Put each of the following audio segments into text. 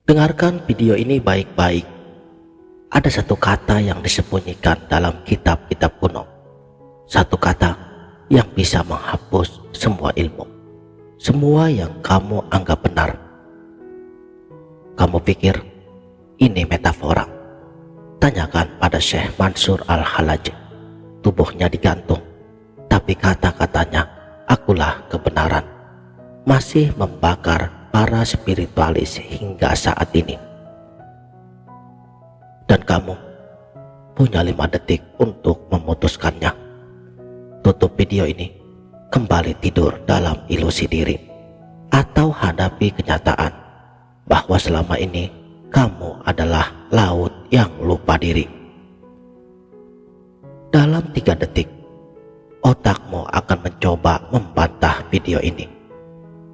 Dengarkan video ini baik-baik. Ada satu kata yang disembunyikan dalam kitab-kitab kuno. Satu kata yang bisa menghapus semua ilmu. Semua yang kamu anggap benar. Kamu pikir ini metafora? Tanyakan pada Syekh Mansur Al-Halaj. Tubuhnya digantung, tapi kata-katanya akulah kebenaran masih membakar para spiritualis hingga saat ini. Dan kamu punya 5 detik untuk memutuskannya. Tutup video ini, kembali tidur dalam ilusi diri, atau hadapi kenyataan bahwa selama ini kamu adalah laut yang lupa diri. Dalam 3 detik, otakmu akan mencoba membantah video ini.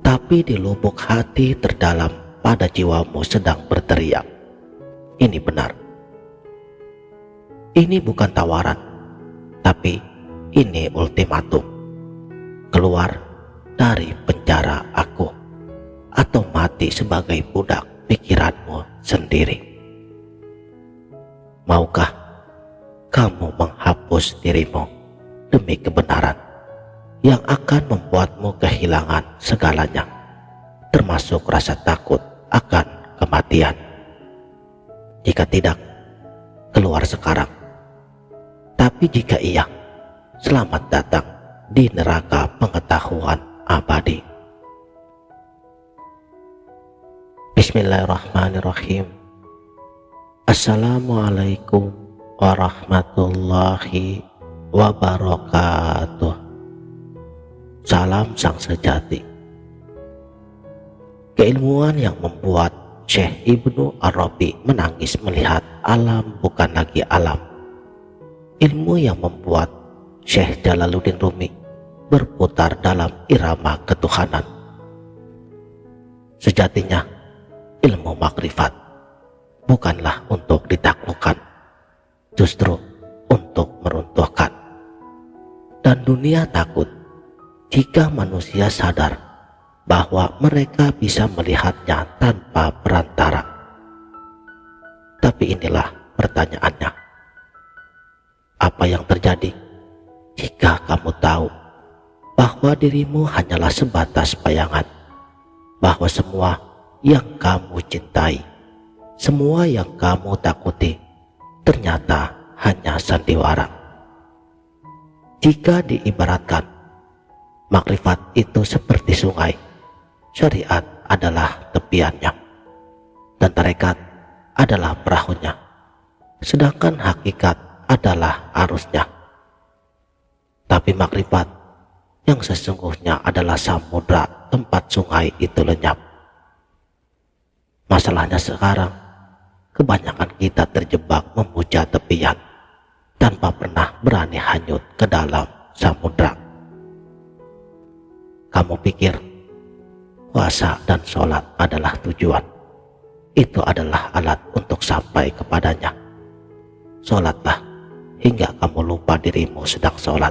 Tapi di lubuk hati terdalam pada jiwamu sedang berteriak, ini benar. Ini bukan tawaran, tapi ini ultimatum. Keluar dari penjara aku, atau mati sebagai budak pikiranmu sendiri. Maukah kamu menghapus dirimu demi kebenaran yang akan membuatmu kehilangan segalanya, termasuk rasa takut akan kematian? Jika tidak, keluar sekarang. Tapi jika iya, selamat datang di neraka pengetahuan abadi. Bismillahirrahmanirrahim. Assalamualaikum warahmatullahi wabarakatuh. Salam sang sejati. Keilmuan yang membuat Syekh Ibnu Arabi menangis melihat alam bukan lagi alam. Ilmu yang membuat Syekh Jalaluddin Rumi berputar dalam irama ketuhanan. Sejatinya, ilmu makrifat bukanlah untuk ditaklukkan, justru untuk meruntuhkan. Dan dunia takut jika manusia sadar bahwa mereka bisa melihatnya tanpa perantara. Tapi inilah pertanyaannya. Apa yang terjadi jika kamu tahu bahwa dirimu hanyalah sebatas bayangan, bahwa semua yang kamu cintai, semua yang kamu takuti ternyata hanya sandiwara? Jika diibaratkan, makrifat itu seperti sungai, syariat adalah tepiannya, dan tarekat adalah perahunya, sedangkan hakikat adalah arusnya. Tapi makrifat yang sesungguhnya adalah samudra tempat sungai itu lenyap. Masalahnya sekarang, kebanyakan kita terjebak memuja tepian tanpa pernah berani hanyut ke dalam samudra. Kamu pikir puasa dan sholat adalah tujuan. Itu adalah alat untuk sampai kepadanya. Sholatlah hingga kamu lupa dirimu sedang sholat.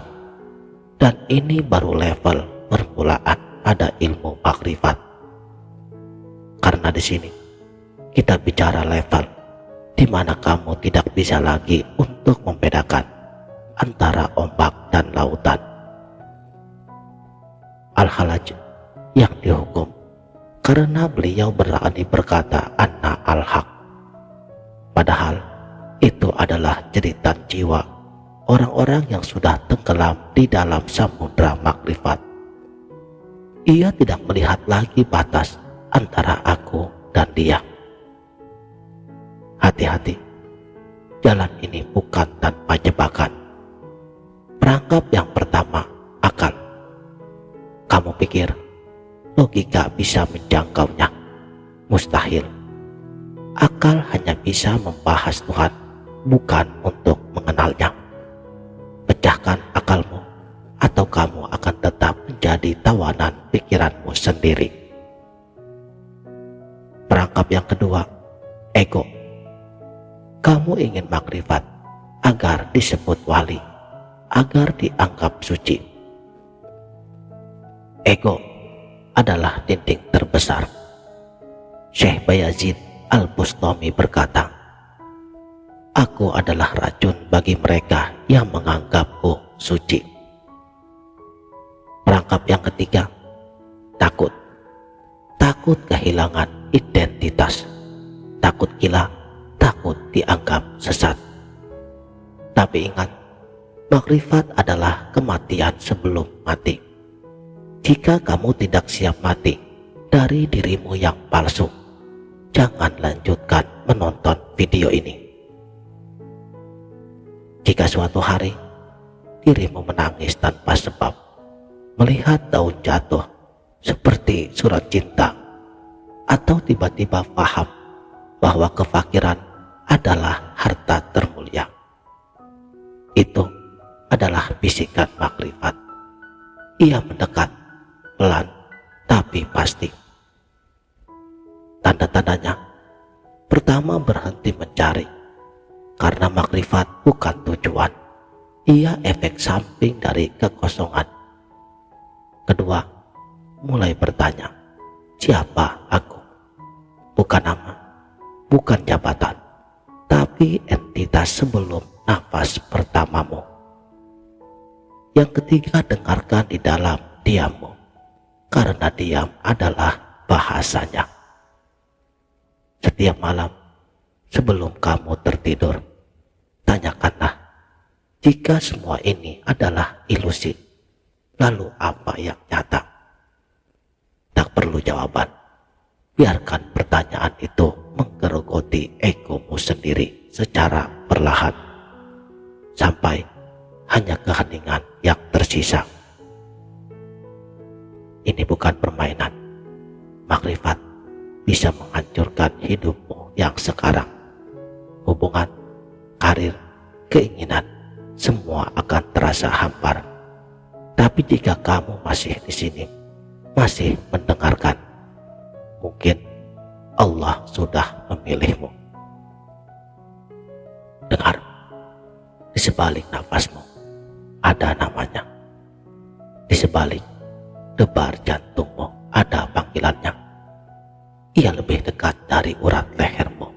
Dan ini baru level permulaan pada ilmu makrifat. Karena di sini kita bicara level di mana kamu tidak bisa lagi untuk membedakan antara ombak dan lautan. Al-Halaj yang dihukum karena beliau berani berkata anna al-haq, padahal itu adalah jeritan jiwa orang-orang yang sudah tenggelam di dalam samudra makrifat. Ia tidak melihat lagi batas antara aku dan dia. Hati-hati, jalan ini bukan tanpa jebakan. Perangkap yang pertama, akal. Kamu pikir logika bisa menjangkaunya? Mustahil. Akal hanya bisa membahas Tuhan, bukan untuk mengenalnya. Pecahkan akalmu, atau kamu akan tetap menjadi tawanan pikiranmu sendiri. Perangkap yang kedua, ego. Kamu ingin makrifat agar disebut wali, agar dianggap suci. Ego adalah dinding terbesar. Syekh Bayazid Al-Bustami berkata, "Aku adalah racun bagi mereka yang menganggapku suci." Perangkap yang ketiga, takut. Takut kehilangan identitas. Takut gila, takut dianggap sesat. Tapi ingat, makrifat adalah kematian sebelum mati. Jika kamu tidak siap mati dari dirimu yang palsu, jangan lanjutkan menonton video ini. Jika suatu hari dirimu menangis tanpa sebab, melihat daun jatuh seperti surat cinta, atau tiba-tiba paham bahwa kefakiran adalah harta termulia, itu adalah bisikan makrifat. Ia mendekat, pelan tapi pasti. Tanda-tandanya, pertama, berhenti mencari, karena makrifat bukan tujuan, ia efek samping dari kekosongan. Kedua, mulai bertanya, siapa aku? Bukan nama, bukan jabatan, tapi entitas sebelum nafas pertamamu. Yang ketiga, dengarkan di dalam diammu, karena diam adalah bahasanya. Setiap malam sebelum kamu tertidur, tanyakanlah, jika semua ini adalah ilusi, lalu apa yang nyata? Tak perlu jawaban, biarkan pertanyaan itu menggerogoti egomu sendiri secara perlahan, sampai hanya keheningan yang tersisa. Ini bukan permainan. Makrifat bisa menghancurkan hidupmu yang sekarang. Hubungan, karir, keinginan, semua akan terasa hambar. Tapi jika kamu masih di sini, masih mendengarkan, mungkin Allah sudah memilihmu. Dengar, di sebalik nafasmu ada namanya. Di sebalik debar jantungmu ada panggilannya. Ia lebih dekat dari urat lehermu.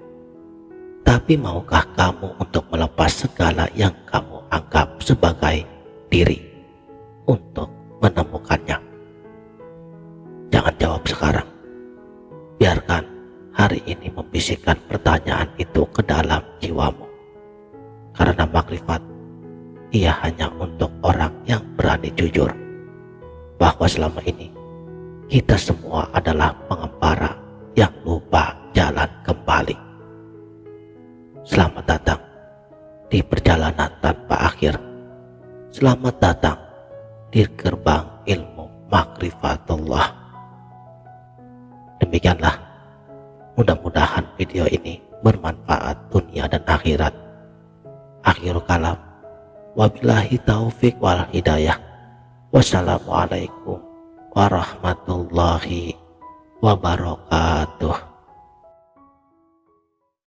Tapi maukah kamu untuk melepas segala yang kamu anggap sebagai diri untuk menemukannya? Jangan jawab sekarang. Biarkan hari ini membisikkan pertanyaan itu ke dalam jiwamu. Karena makrifat, ia hanya untuk orang yang berani jujur bahwa selama ini kita semua adalah pengembara yang lupa jalan kembali. Selamat datang di perjalanan tanpa akhir. Selamat datang di gerbang ilmu makrifatullah. Demikianlah, mudah-mudahan video ini bermanfaat dunia dan akhirat. Akhirul kalam, wabillahi taufik wal hidayah. Wassalamualaikum warahmatullahi wabarakatuh.